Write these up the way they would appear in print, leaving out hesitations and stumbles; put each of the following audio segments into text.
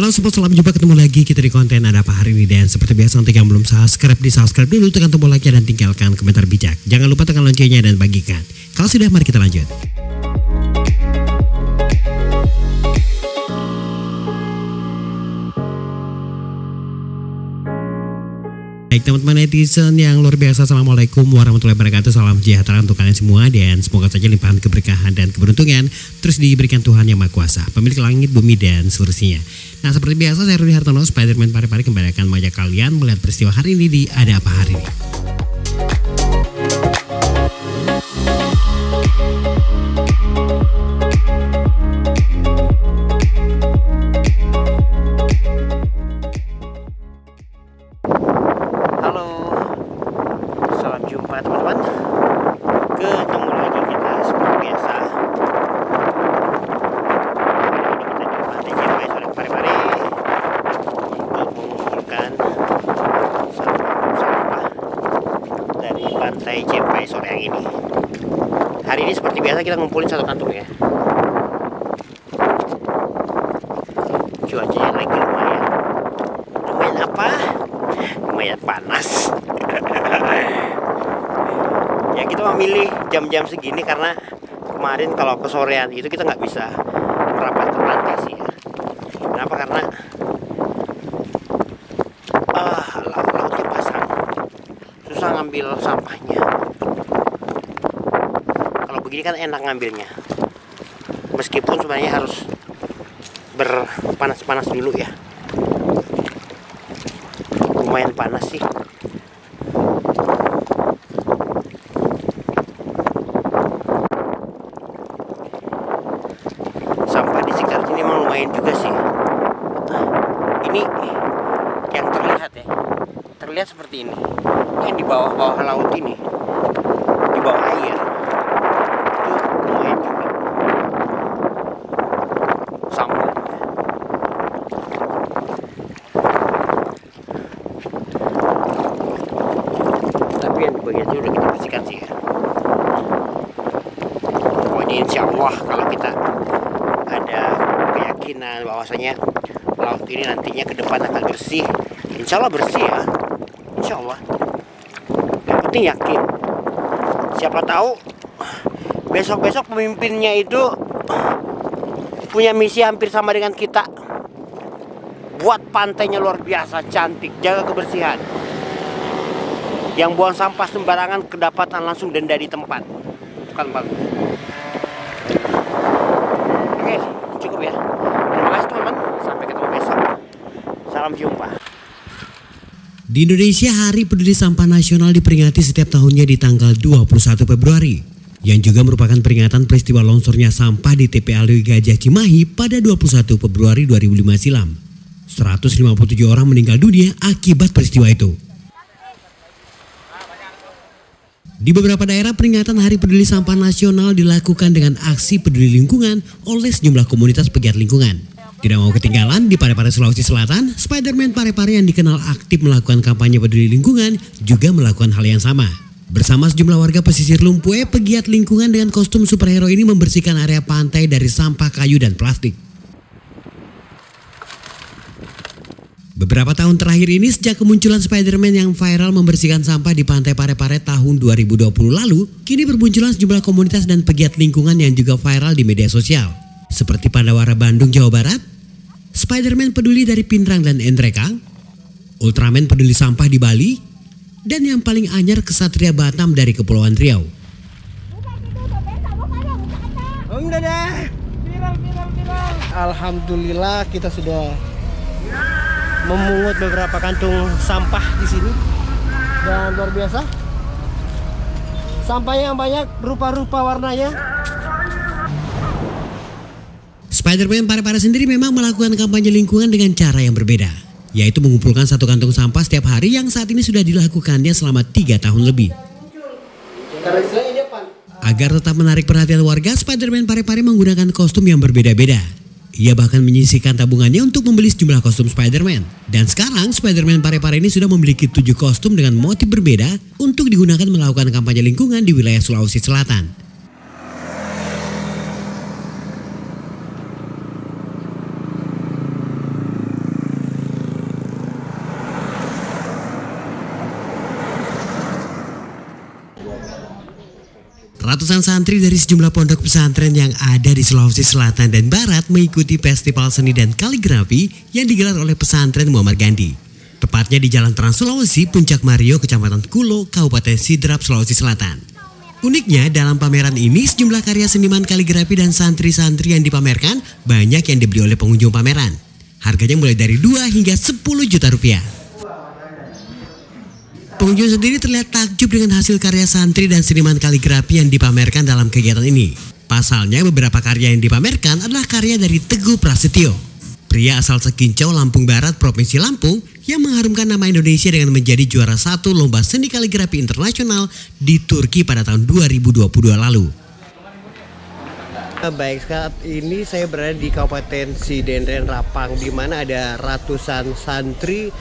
Halo sobat, selamat jumpa, ketemu lagi kita di konten Ada Apa Hari Ini. Dan seperti biasa untuk yang belum subscribe, di subscribe dulu, tekan tombol like dan tinggalkan komentar bijak. Jangan lupa tekan loncengnya dan bagikan. Kalau sudah, mari kita lanjut. Baik teman-teman netizen yang luar biasa, assalamualaikum warahmatullahi wabarakatuh. Salam sejahtera untuk kalian semua dan semoga saja limpahan keberkahan dan keberuntungan terus diberikan Tuhan Yang Maha Kuasa, pemilik langit, bumi dan seluruhnya. Nah, seperti biasa saya Rudi Hartono, Spiderman Pare-Pare kembali akan mengajak kalian melihat peristiwa hari ini di Ada Apa Hari Ini. Jumpa teman-teman, ketemu lagi kita seperti biasa. Ini kita di Pantai Cempai sore Pare-Pare untuk mengumpulkan sampah dari Pantai Cempai sore yang ini. Hari ini seperti biasa kita ngumpulin satu kantung ya. Cuacanya lagi lumayan apa? Lumayan panas. Ya kita memilih jam-jam segini karena kemarin kalau kesorean itu kita nggak bisa merapat ke pantai sih ya. Kenapa? Karena lautnya pasang, susah ngambil sampahnya. Kalau begini kan enak ngambilnya, meskipun sebenarnya harus berpanas-panas dulu ya. Lumayan panas sih. Sampah di sekitar sini memang lumayan juga sih. Ini yang terlihat ya, terlihat seperti ini. Yang di bawah laut ini, di bawah air, itu lumayan juga sampah. Tapi yang di bagian sini udah kita bersihkan sih ya. Pokoknya insya Allah kalau kita ada keyakinan bahwasanya laut ini nantinya ke depan akan bersih, insya Allah bersih ya, insya Allah. Yang penting yakin. Siapa tahu besok-besok pemimpinnya itu punya misi hampir sama dengan kita, buat pantainya luar biasa cantik, jaga kebersihan. Yang buang sampah sembarangan kedapatan langsung denda di tempat, kan bagus. Oke, cukup ya. Terima kasih teman-teman. Sampai ketemu besok. Salam jumpa. Di Indonesia, Hari Peduli Sampah Nasional diperingati setiap tahunnya di tanggal 21 Februari, yang juga merupakan peringatan peristiwa longsornya sampah di TPA Alui Gajah Cimahi pada 21 Februari 2005 silam. 157 orang meninggal dunia akibat peristiwa itu. Di beberapa daerah, peringatan Hari Peduli Sampah Nasional dilakukan dengan aksi peduli lingkungan oleh sejumlah komunitas pegiat lingkungan. Tidak mau ketinggalan, di Pare-Pare Sulawesi Selatan, Spiderman Pare-Pare yang dikenal aktif melakukan kampanye peduli lingkungan juga melakukan hal yang sama. Bersama sejumlah warga pesisir Lumpue, pegiat lingkungan dengan kostum superhero ini membersihkan area pantai dari sampah kayu dan plastik. Beberapa tahun terakhir ini, sejak kemunculan Spiderman yang viral membersihkan sampah di Pantai Pare-Pare tahun 2020 lalu, kini bermunculan sejumlah komunitas dan pegiat lingkungan yang juga viral di media sosial. Seperti Pandawara Bandung, Jawa Barat, Spiderman Peduli dari Pinrang dan Entrekang, Ultraman Peduli Sampah di Bali, dan yang paling anyar Kesatria Batam dari Kepulauan Riau. Alhamdulillah kita sudah memungut beberapa kantung sampah di sini, dan luar biasa sampahnya yang banyak, rupa-rupa warnanya. Spiderman Pare-Pare sendiri memang melakukan kampanye lingkungan dengan cara yang berbeda, yaitu mengumpulkan satu kantung sampah setiap hari yang saat ini sudah dilakukannya selama 3 tahun lebih. Agar tetap menarik perhatian warga, Spiderman Pare-Pare menggunakan kostum yang berbeda-beda. Ia bahkan menyisihkan tabungannya untuk membeli sejumlah kostum Spiderman. Dan sekarang Spiderman Pare-Pare ini sudah memiliki 7 kostum dengan motif berbeda untuk digunakan melakukan kampanye lingkungan di wilayah Sulawesi Selatan. Ratusan santri dari sejumlah pondok pesantren yang ada di Sulawesi Selatan dan Barat mengikuti festival seni dan kaligrafi yang digelar oleh pesantren Muammar Gandhi. Tepatnya di Jalan Trans Sulawesi, Puncak Mario, Kecamatan Kulo, Kabupaten Sidrap, Sulawesi Selatan. Uniknya dalam pameran ini sejumlah karya seniman kaligrafi dan santri-santri yang dipamerkan banyak yang dibeli oleh pengunjung pameran. Harganya mulai dari 2 hingga 10 juta rupiah. Pengunjung sendiri terlihat takjub dengan hasil karya santri dan seniman kaligrafi yang dipamerkan dalam kegiatan ini. Pasalnya beberapa karya yang dipamerkan adalah karya dari Teguh Prasetyo, pria asal Sekincau, Lampung Barat, Provinsi Lampung, yang mengharumkan nama Indonesia dengan menjadi juara 1 lomba seni kaligrafi internasional di Turki pada tahun 2022 lalu. Baik, saat ini saya berada di Kabupaten Sidendren Rapang, di mana ada ratusan santri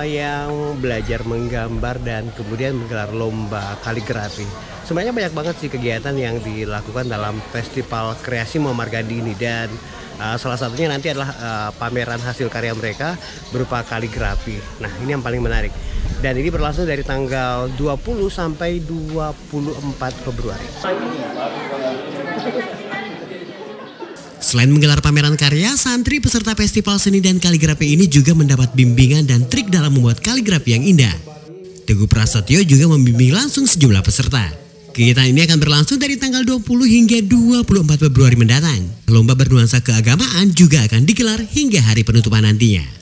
yang belajar menggambar dan kemudian menggelar lomba kaligrafi. Sebenarnya banyak banget sih kegiatan yang dilakukan dalam Festival Kreasi Muammar Gandhi ini, dan salah satunya nanti adalah pameran hasil karya mereka berupa kaligrafi. Nah, ini yang paling menarik. Dan ini berlangsung dari tanggal 20 sampai 24 Februari. Selain menggelar pameran karya, santri peserta festival seni dan kaligrafi ini juga mendapat bimbingan dan trik dalam membuat kaligrafi yang indah. Teguh Prasetyo juga membimbing langsung sejumlah peserta. Kegiatan ini akan berlangsung dari tanggal 20 hingga 24 Februari mendatang. Lomba bernuansa keagamaan juga akan digelar hingga hari penutupan nantinya.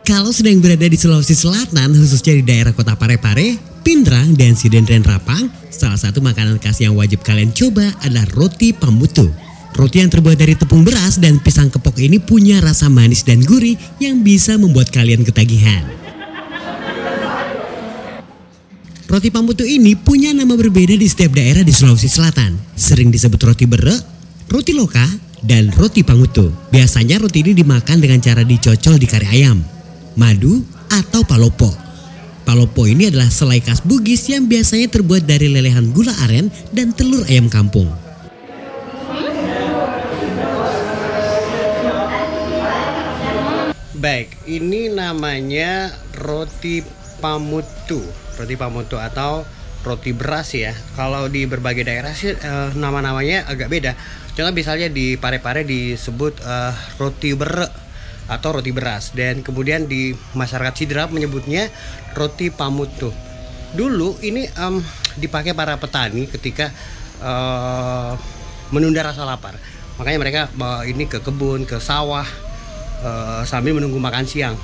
Kalau sedang berada di Sulawesi Selatan, khususnya di daerah kota Parepare, Pindrang, dan Sidendren Rapang, salah satu makanan khas yang wajib kalian coba adalah roti pamutu. Roti yang terbuat dari tepung beras dan pisang kepok ini punya rasa manis dan gurih yang bisa membuat kalian ketagihan. Roti pamutu ini punya nama berbeda di setiap daerah di Sulawesi Selatan. Sering disebut roti bere, roti loka, dan roti pamutu. Biasanya roti ini dimakan dengan cara dicocol di kari ayam, madu, atau palopo. Palopo ini adalah selai khas Bugis yang biasanya terbuat dari lelehan gula aren dan telur ayam kampung. Baik, ini namanya roti pamutu. Roti pamutu atau roti beras ya. Kalau di berbagai daerah sih nama-namanya agak beda. Contoh misalnya di Parepare disebut roti bere atau roti beras, dan kemudian di masyarakat Sidrap menyebutnya roti pamutu. Dulu ini dipakai para petani ketika menunda rasa lapar. Makanya mereka bawa ini ke kebun, ke sawah sambil menunggu makan siang.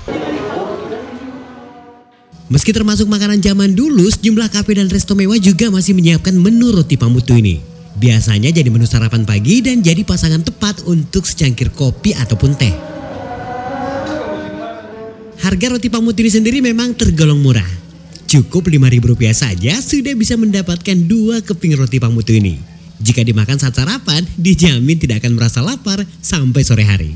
Meski termasuk makanan zaman dulu, sejumlah kafe dan resto mewah juga masih menyiapkan menu roti pamutu ini. Biasanya jadi menu sarapan pagi dan jadi pasangan tepat untuk secangkir kopi ataupun teh. Harga roti pamutu ini sendiri memang tergolong murah. Cukup Rp5.000 saja sudah bisa mendapatkan 2 keping roti pamutu ini. Jika dimakan saat sarapan, dijamin tidak akan merasa lapar sampai sore hari.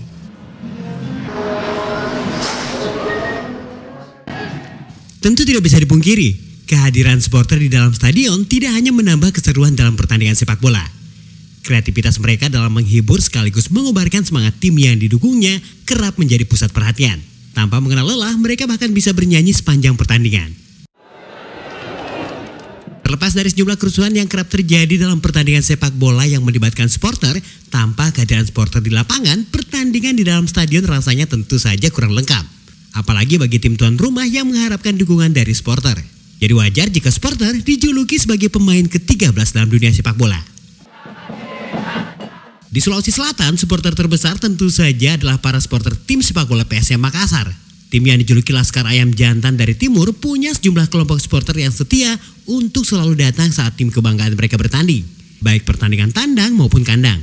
Tentu tidak bisa dipungkiri, kehadiran supporter di dalam stadion tidak hanya menambah keseruan dalam pertandingan sepak bola. Kreativitas mereka dalam menghibur sekaligus mengobarkan semangat tim yang didukungnya kerap menjadi pusat perhatian. Tanpa mengenal lelah, mereka bahkan bisa bernyanyi sepanjang pertandingan. Terlepas dari sejumlah kerusuhan yang kerap terjadi dalam pertandingan sepak bola yang melibatkan supporter, tanpa kehadiran supporter di lapangan, pertandingan di dalam stadion rasanya tentu saja kurang lengkap. Apalagi bagi tim tuan rumah yang mengharapkan dukungan dari supporter. Jadi wajar jika supporter dijuluki sebagai pemain ke-13 dalam dunia sepak bola. Di Sulawesi Selatan, supporter terbesar tentu saja adalah para supporter tim sepak bola PSM Makassar. Tim yang dijuluki Laskar Ayam Jantan dari Timur punya sejumlah kelompok supporter yang setia untuk selalu datang saat tim kebanggaan mereka bertanding, baik pertandingan tandang maupun kandang.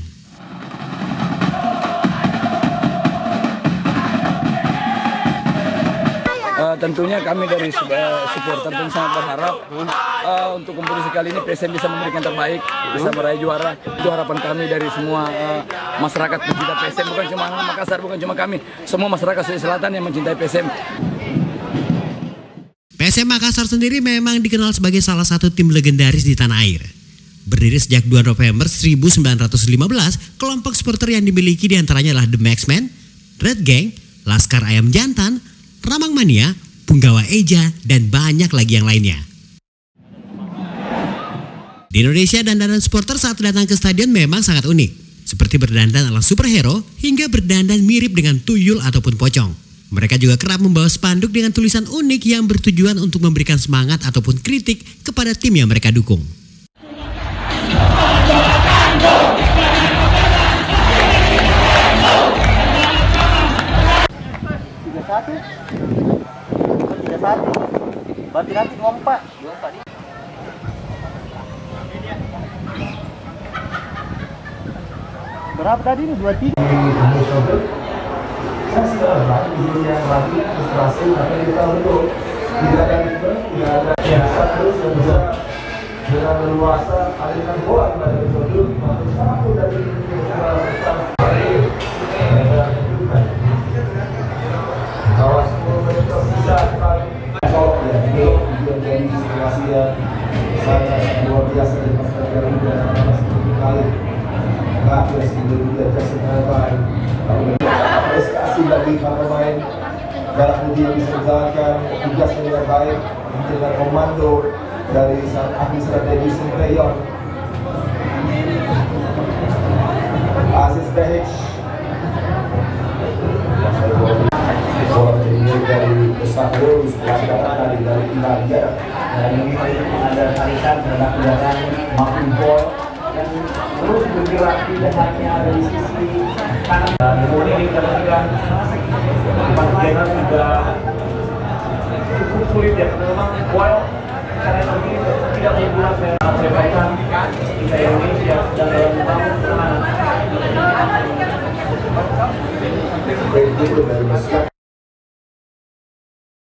Tentunya kami dari supporter tentu sangat berharap untuk kompetisi kali ini PSM bisa memberikan terbaik, bisa meraih juara. Itu harapan kami dari semua masyarakat pencinta PSM, bukan cuma Makassar, bukan cuma kami, semua masyarakat Sulawesi Selatan yang mencintai PSM. PSM Makassar sendiri memang dikenal sebagai salah satu tim legendaris di tanah air. Berdiri sejak 2 November 1915, kelompok supporter yang dimiliki diantaranya adalah The Maxmen, Red Gang, Laskar Ayam Jantan, Ramang Mania, Punggawa Eja, dan banyak lagi yang lainnya. Di Indonesia, dandanan supporter saat datang ke stadion memang sangat unik. Seperti berdandan ala superhero hingga berdandan mirip dengan tuyul ataupun pocong. Mereka juga kerap membawa spanduk dengan tulisan unik yang bertujuan untuk memberikan semangat ataupun kritik kepada tim yang mereka dukung. Berarti nanti 24. Berapa tadi ini? 23. Saya sudah lagi yang lagi frustrasi tapi kita untuk tidak ada yang terus dan bisa dengan leluasa alihkan bola kepada Sodul masuk satu dari kawas 10 menit tersisa kalau ya ini menjadi situasi yang sangat luar biasa di pasca Garuda selama 10 kali terakhir juga Jason Alvay apresiasi bagi para pemain darah putih yang bisa menjalankan tugasnya dengan baik dengan komando dari sang ahli strategi Sinteyong Aziz Behic bola menjadi dari besar lurus setelah dari Italia dan ini ada tarikan terhadap gerakan Martin Boyle dan terus bergerak tidak hanya ada di sisi kanan dan kemudian kita lihat Panjena juga cukup sulit ya memang Boyle karena ini tidak membuat perbaikan kita Indonesia dan dalam membangun serangan. Itu dari Mesir